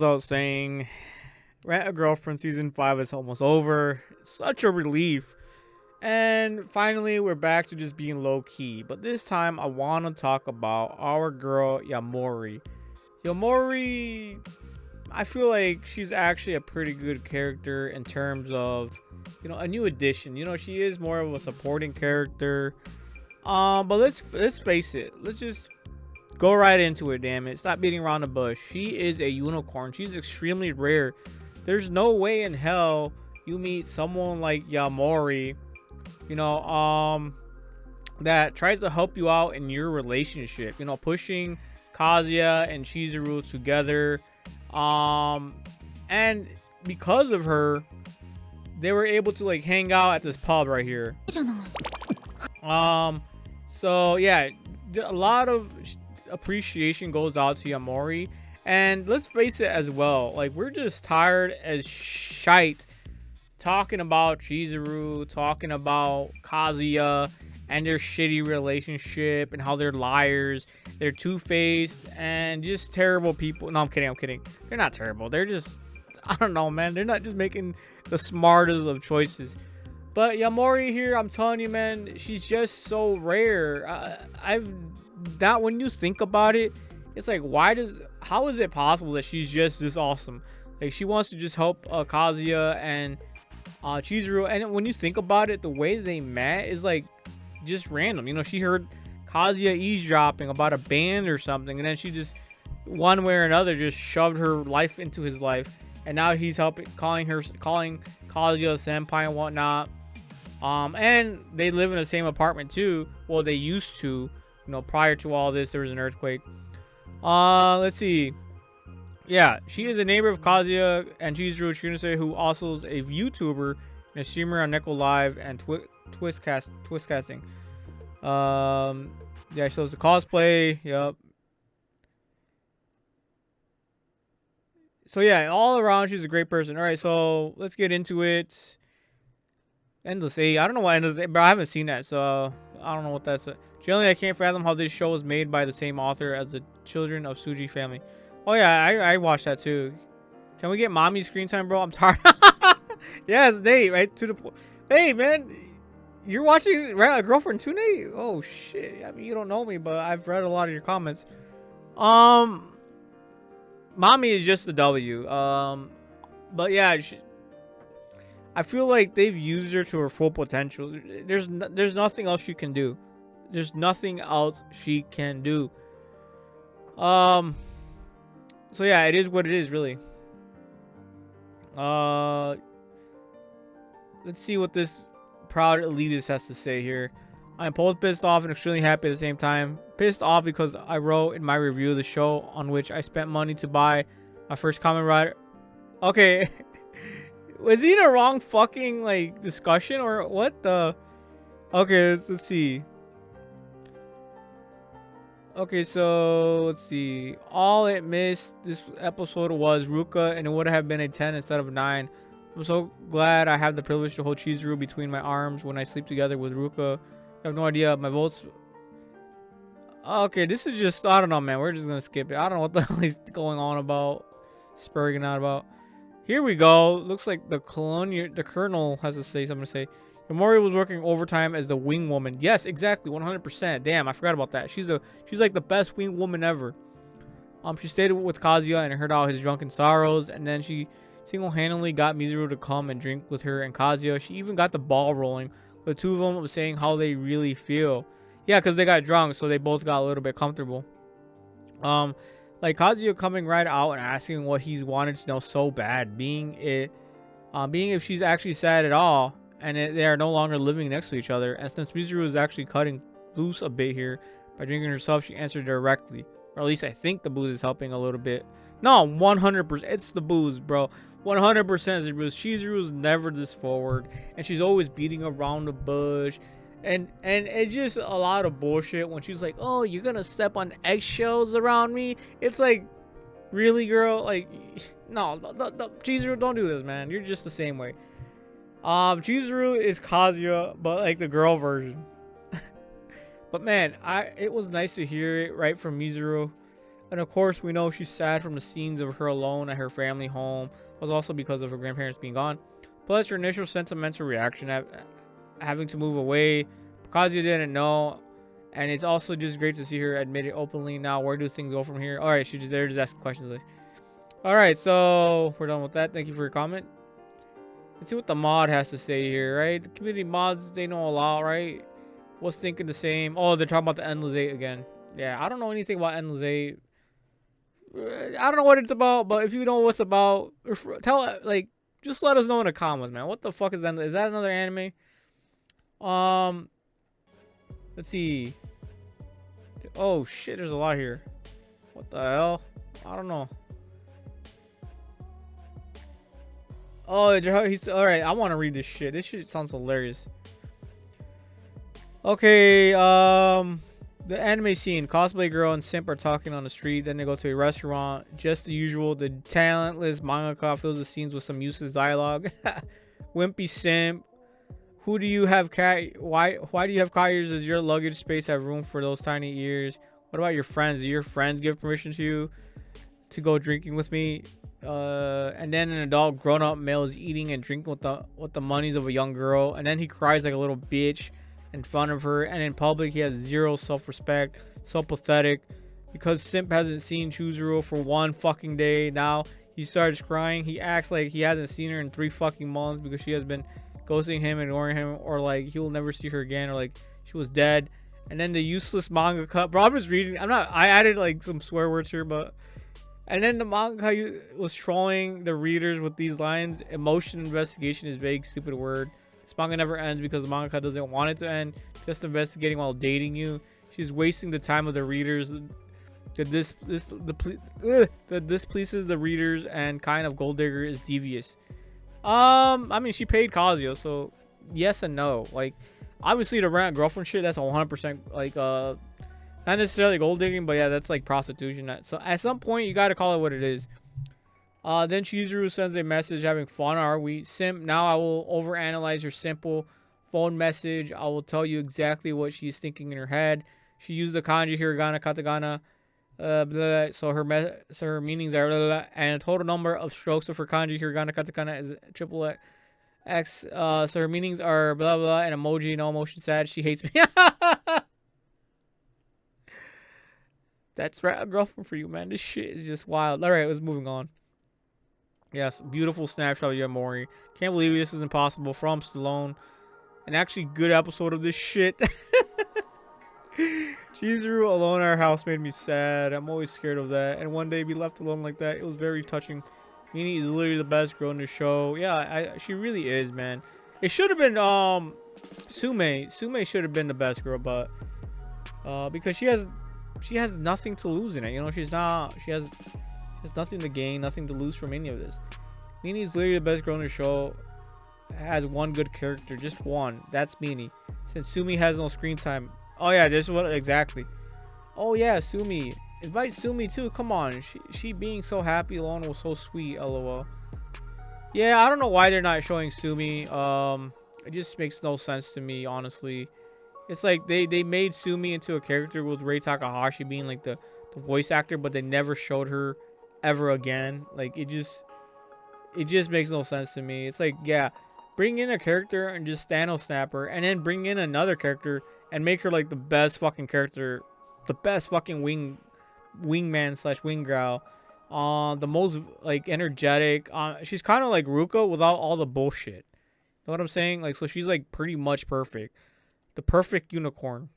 As I was saying, Rent a Girlfriend season 5 is almost over. Such a relief. And finally, we're back to just being low key. But this time, I want to talk about our girl, Yaemori. Yaemori, I feel like she's actually a pretty good character in terms of, a new addition. She is more of a supporting character. But let's face it. Let's just go right into it, damn it. Stop beating around the bush. She is a unicorn. She's extremely rare. There's no way in hell you meet someone like Yaemori, you know, that tries to help you out in your relationship. Pushing Kazuya and Chizuru together. And because of her, they were able to like hang out at this pub right here. So yeah, a lot of appreciation goes out to Yaemori. And let's face it as well, like we're just tired as shite talking about Chizuru, talking about Kazuya and their shitty relationship and how they're liars, they're two-faced and just terrible people. No, I'm kidding. They're not terrible. They're just, I don't know, man. They're not just making the smartest of choices. But Yaemori here, I'm telling you, man, she's just so rare. When you think about it, it's like, how is it possible that she's just this awesome? Like, she wants to just help Kazuya and Chizuru. And when you think about it, the way they met is like just random. She heard Kazuya eavesdropping about a band or something, and then she just, one way or another, just shoved her life into his life. And now he's calling Kazuya senpai and whatnot. And they live in the same apartment too. Well, they used to. Prior to all this, there was an earthquake. Let's see. Yeah, she is a neighbor of Kazuya and Chizuru Shinase, who also is a YouTuber and a streamer on Neko Live and twist casting. Yeah, shows the cosplay. Yep. So yeah, all around, she's a great person. All right, so let's get into it. Endless 8. I don't know what Endless 8, but I haven't seen that, so I don't know what that's. Generally, I can't fathom how this show was made by the same author as the Children of Suji family. Oh yeah, I watched that too. Can we get mommy screen time, bro? I'm tired. Yes, Nate, right to the point. Hey, man, you're watching Girlfriend too, Nate? Oh shit. I mean, you don't know me, but I've read a lot of your comments. Mommy is just a W. But yeah, I feel like they've used her to her full potential. There's nothing else she can do. There's nothing else she can do. So yeah, it is what it is, really. Let's see what this proud elitist has to say here. I'm both pissed off and extremely happy at the same time. Pissed off because I wrote in my review of the show on which I spent money to buy my first common writer. Okay. Was he in a wrong fucking like discussion or what the? Okay, let's see. Okay, so let's see. All it missed this episode was Ruka, and it would have been a 10 instead of 9. I'm so glad I have the privilege to hold Chizuru between my arms when I sleep together with Ruka. I have no idea. My votes. Okay, this is just, I don't know, man. We're just gonna skip it. I don't know what the hell he's going on about. Spurring out about. Here we go. Looks like the colonel has to say something to say. Yaemori was working overtime as the wing woman. Yes, exactly, 100%. Damn, I forgot about that. She's like the best wing woman ever. She stayed with Kazuya and heard all his drunken sorrows, and then she single-handedly got Mizuru to come and drink with her and Kazuya. She even got the ball rolling. The two of them saying how they really feel. Yeah, because they got drunk, so they both got a little bit comfortable. Like Kazuya coming right out and asking what he's wanted to know so bad, being if she's actually sad at all, and they are no longer living next to each other. And since Mizuru is actually cutting loose a bit here by drinking herself, she answered directly, or at least I think the booze is helping a little bit. No, 100%, it's the booze, bro. 100% is the booze. Chizuru is never this forward, and she's always beating around the bush. And it's just a lot of bullshit when she's like, oh, you're gonna step on eggshells around me. It's like, really, girl? Like, no, Chizuru, don't do this, man. You're just the same way. Chizuru is Kazuya, but like the girl version. But man, it was nice to hear it right from Mizuru. And of course, we know she's sad from the scenes of her alone at her family home. It was also because of her grandparents being gone. Plus, her initial sentimental reaction at having to move away because you didn't know. And it's also just great to see her admit it openly. Now, where do things go from here? All right, she's just there, just asking questions. All right, so we're done with that. Thank you for your comment. Let's see what the mod has to say here, right? The community mods, they know a lot, right? Was thinking the same. Oh, they're talking about the Endless 8 again. Yeah, I don't know anything about Endless 8. I don't know what it's about, but if you know what's about, just let us know in the comments, man. What the fuck is that? Is that another anime? Let's see. Oh shit, there's a lot here. What the hell? I don't know. Oh, he's all right. I want to read this shit. This shit sounds hilarious. Okay, the anime scene. Cosplay girl and simp are talking on the street. Then they go to a restaurant. Just the usual. The talentless mangaka fills the scenes with some useless dialogue. Wimpy simp. Who do you have cat? Why do you have cat ears? Does your luggage space have room for those tiny ears? What about your friends? Do your friends give permission to you to go drinking with me? And then an adult grown-up male is eating and drinking with the monies of a young girl, and then he cries like a little bitch in front of her, and in public he has zero self-respect. So pathetic. Because simp hasn't seen Chizuru for one fucking day. Now he starts crying. He acts like he hasn't seen her in 3 fucking months because she has been ghosting him, ignoring him, or like he will never see her again, or like she was dead. And then the useless manga cut. Bro, I'm just reading. I added like some swear words here, but. And then the manga was trolling the readers with these lines. Emotion investigation is vague, stupid word. This manga never ends because the manga doesn't want it to end. Just investigating while dating you. She's wasting the time of the readers. This pleases the readers, and kind of gold digger is devious. I mean, she paid Kazuyo, so yes and no. Like, obviously the rent girlfriend shit, that's 100% like not necessarily gold digging, but yeah, that's like prostitution. So at some point you gotta call it what it is. Then Chizuru sends a message having fun. Are we? Simp, now I will overanalyze your simple phone message. I will tell you exactly what she's thinking in her head. She used the kanji, hiragana, katakana. So her meanings are blah, blah, and a total number of strokes of her kanji, hiragana, katakana is triple X. So her meanings are blah blah and emoji, no emotion, sad. She hates me. That's right, a girlfriend for you, man. This shit is just wild. All right, let's moving on. Yes, beautiful snapshot of Yaemori. Can't believe this is impossible. From Stallone. An actually good episode of this shit. Chizuru alone in our house made me sad. I'm always scared of that. And one day be left alone like that. It was very touching. Mini is literally the best girl in the show. Yeah, she really is, man. It should have been Sume. Sume should have been the best girl, but because she has nothing to lose in it. You know, she has nothing to gain, nothing to lose from any of this. Mini is literally the best girl in the show. Has one good character, just one. That's Mini. Since Sumi has no screen time. Oh yeah, this is what exactly. Oh yeah, Sumi. Invite Sumi too. Come on. She being so happy alone was so sweet. LOL. Yeah, I don't know why they're not showing Sumi. It just makes no sense to me, honestly. It's like they made Sumi into a character with Rei Takahashi being like the voice actor, but they never showed her ever again. Like it just makes no sense to me. It's like, yeah, bring in a character and just Thanos snap her, and then bring in another character and make her like the best fucking character, the best fucking wingman slash wing growl, the most like energetic. She's kind of like Ruka without all the bullshit. You know what I'm saying? Like, so she's like pretty much perfect, the perfect unicorn.